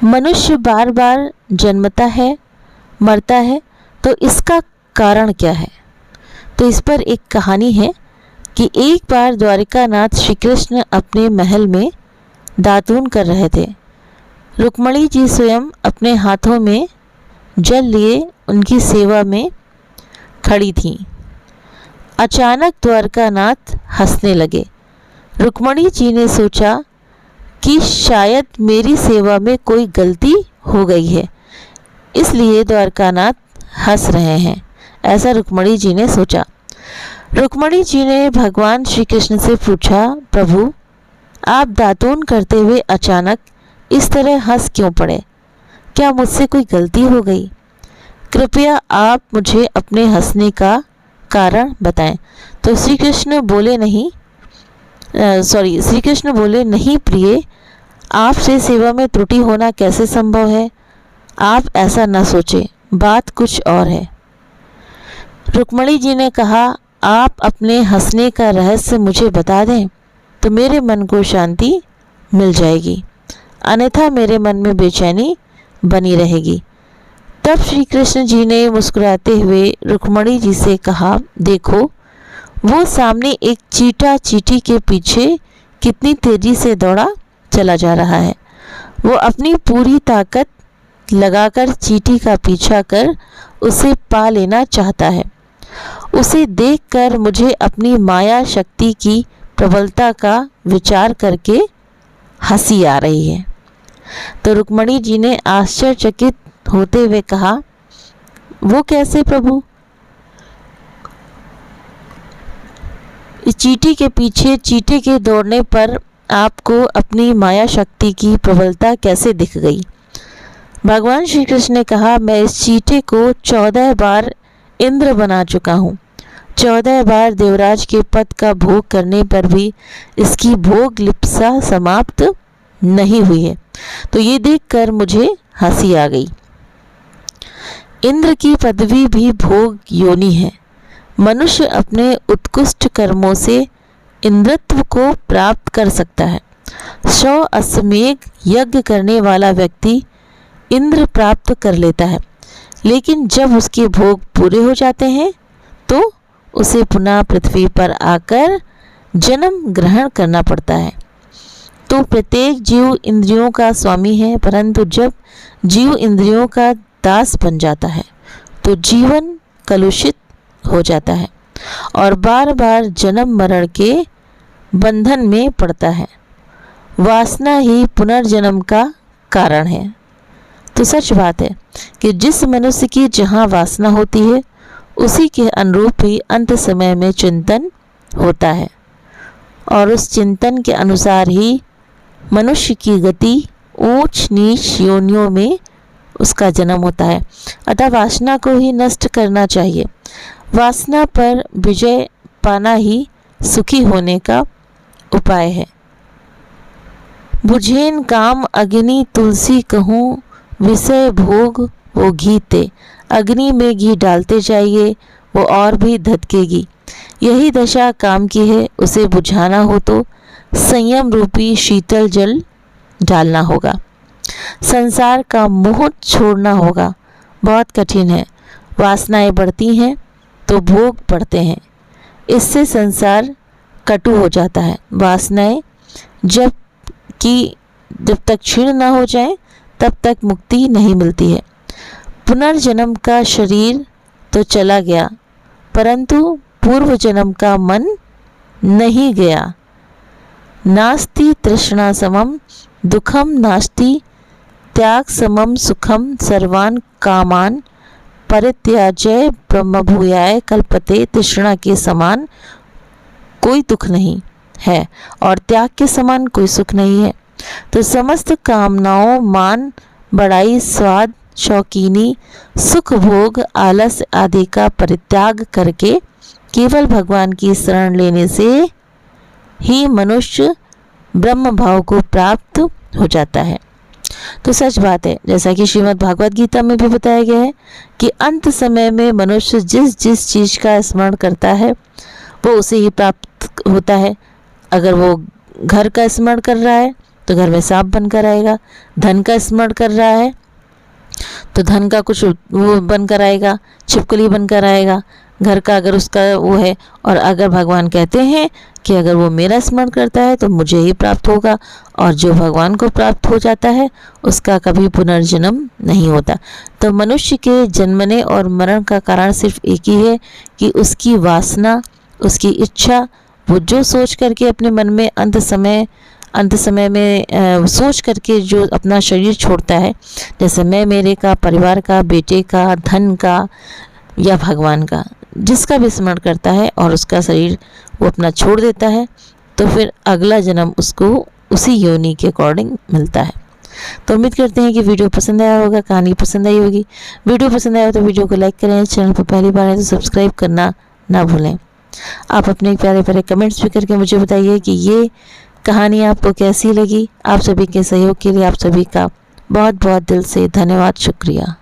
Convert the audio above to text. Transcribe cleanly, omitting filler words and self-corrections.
मनुष्य बार बार जन्मता है, मरता है, तो इसका कारण क्या है? तो इस पर एक कहानी है कि एक बार द्वारिकानाथ श्री कृष्ण अपने महल में दातून कर रहे थे। रुक्मणी जी स्वयं अपने हाथों में जल लिए उनकी सेवा में खड़ी थीं। अचानक द्वारकानाथ हंसने लगे। रुक्मणी जी ने सोचा कि शायद मेरी सेवा में कोई गलती हो गई है, इसलिए द्वारकानाथ हंस रहे हैं, ऐसा रुक्मणी जी ने सोचा। रुक्मणी जी ने भगवान श्री कृष्ण से पूछा, प्रभु, आप दातून करते हुए अचानक इस तरह हंस क्यों पड़े? क्या मुझसे कोई गलती हो गई? कृपया आप मुझे अपने हंसने का कारण बताएं। तो श्री कृष्ण बोले, नहीं प्रिय, आपसे सेवा में त्रुटि होना कैसे संभव है? आप ऐसा न सोचें, बात कुछ और है। रुक्मणी जी ने कहा, आप अपने हंसने का रहस्य मुझे बता दें तो मेरे मन को शांति मिल जाएगी, अन्यथा मेरे मन में बेचैनी बनी रहेगी। तब श्री कृष्ण जी ने मुस्कुराते हुए रुक्मणी जी से कहा, देखो, वो सामने एक चींटा चींटी के पीछे कितनी तेजी से दौड़ा चला जा रहा है। वो अपनी पूरी ताकत लगाकर चींटी का पीछा कर उसे पा लेना चाहता है। उसे देखकर मुझे अपनी माया शक्ति की प्रबलता का विचार करके हंसी आ रही है। तो रुक्मणी जी ने आश्चर्यचकित होते हुए कहा, वो कैसे प्रभु? इस चींटी के पीछे चींटे के दौड़ने पर आपको अपनी माया शक्ति की प्रबलता कैसे दिख गई? भगवान श्री कृष्ण ने कहा, मैं इस चींटे को 14 बार इंद्र बना चुका हूँ। 14 बार देवराज के पद का भोग करने पर भी इसकी भोग लिप्सा समाप्त नहीं हुई है। तो ये देखकर मुझे हंसी आ गई। इंद्र की पदवी भी भोग योनि है। मनुष्य अपने उत्कृष्ट कर्मों से इंद्रत्व को प्राप्त कर सकता है। 100 अश्वमेघ यज्ञ करने वाला व्यक्ति इंद्र प्राप्त कर लेता है, लेकिन जब उसके भोग पूरे हो जाते हैं तो उसे पुनः पृथ्वी पर आकर जन्म ग्रहण करना पड़ता है। तो प्रत्येक जीव इंद्रियों का स्वामी है, परंतु जब जीव इंद्रियों का दास बन जाता है तो जीवन कलुषित हो जाता है और बार बार जन्म मरण के बंधन में पड़ता है। वासना ही पुनर्जन्म का कारण है। तो सच बात है कि जिस मनुष्य की जहाँ वासना होती है उसी के अनुरूप ही अंत समय में चिंतन होता है और उस चिंतन के अनुसार ही मनुष्य की गति ऊंच नीच योनियों में उसका जन्म होता है। अतः वासना को ही नष्ट करना चाहिए। वासना पर विजय पाना ही सुखी होने का उपाय है। बुझेन काम अग्नि तुलसी कहूँ, विषय भोग वो घी ते। अग्नि में घी डालते जाइए, वो और भी धधकेगी। यही दशा काम की है। उसे बुझाना हो तो संयम रूपी शीतल जल डालना होगा। संसार का मोह छोड़ना होगा। बहुत कठिन है। वासनाएं बढ़ती हैं तो भोग बढ़ते हैं। इससे संसार कटु हो जाता है। वासनाएं जब तक क्षीण न हो जाए तब तक मुक्ति नहीं मिलती है। पुनर्जन्म का शरीर तो चला गया, परंतु पूर्व जन्म का मन नहीं गया। नास्ति तृष्णा समम दुखम नास्ति त्याग समम सुखम सर्वान कामान परित्याज्य ब्रह्मभूयाय कल्पते। तृष्णा के समान कोई दुख नहीं है और त्याग के समान कोई सुख नहीं है। तो समस्त कामनाओं, मान, बड़ाई, स्वाद, शौकीनी, सुख भोग, आलस आदि का परित्याग करके केवल भगवान की शरण लेने से ही मनुष्य ब्रह्म भाव को प्राप्त हो जाता है। तो सच बात है, जैसा कि श्रीमद् भागवत गीता में भी बताया गया है कि अंत समय में मनुष्य जिस जिस चीज़ का स्मरण करता है वो उसे ही प्राप्त होता है। अगर वो घर का स्मरण कर रहा है तो घर में सांप बनकर आएगा। धन का स्मरण कर रहा है तो धन का कुछ वो बनकर आएगा, छिपकली बनकर आएगा घर का, अगर उसका वो है। और अगर भगवान कहते हैं कि अगर वो मेरा स्मरण करता है तो मुझे ही प्राप्त होगा, और जो भगवान को प्राप्त हो जाता है उसका कभी पुनर्जन्म नहीं होता। तो मनुष्य के जन्मने और मरण का कारण सिर्फ एक ही है कि उसकी वासना, उसकी इच्छा, वो जो सोच करके अपने मन में अंत समय में सोच करके जो अपना शरीर छोड़ता है, जैसे मैं मेरे का, परिवार का, बेटे का, धन का या भगवान का, जिसका भी स्मरण करता है और उसका शरीर वो अपना छोड़ देता है, तो फिर अगला जन्म उसको उसी योनि के अकॉर्डिंग मिलता है। तो उम्मीद करते हैं कि वीडियो पसंद आया होगा, कहानी पसंद आई होगी। वीडियो पसंद आया तो वीडियो को लाइक करें, चैनल पर पहली बार है तो सब्सक्राइब करना ना भूलें। आप अपने प्यारे प्यारे कमेंट्स भी करके मुझे बताइए कि ये कहानी आपको कैसी लगी। आप सभी के सहयोग के लिए आप सभी का बहुत बहुत दिल से धन्यवाद, शुक्रिया।